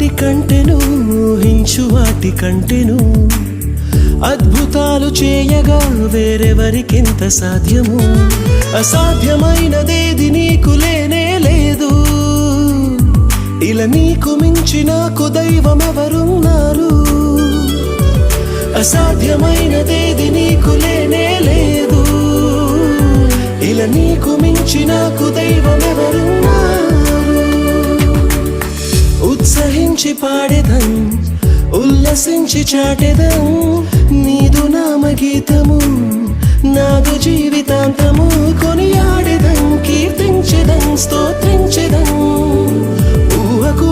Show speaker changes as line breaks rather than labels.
వాటి కంటెను ఊహించు వాటి కంటెను అద్భుతాలు చేయగా వేరెవరికింత సాధ్యము అసాధ్యమైనదేది నీకు లేనే లేదు ఇలా నీకు మించి నాకు దైవమెవరున్నారు అసాధ్యమైనదేది నీకు లేనే లేదు ఇలా నీకు మించి నాకు దైవమెవరున్నారు ఉత్సహించి పాడెదం ఉల్లసించి చాటెదం నీదు నామగీతము నాదు జీవితాంతము కొనియాడెదం కీర్తించెదం స్తోత్రించెదం ఊహకు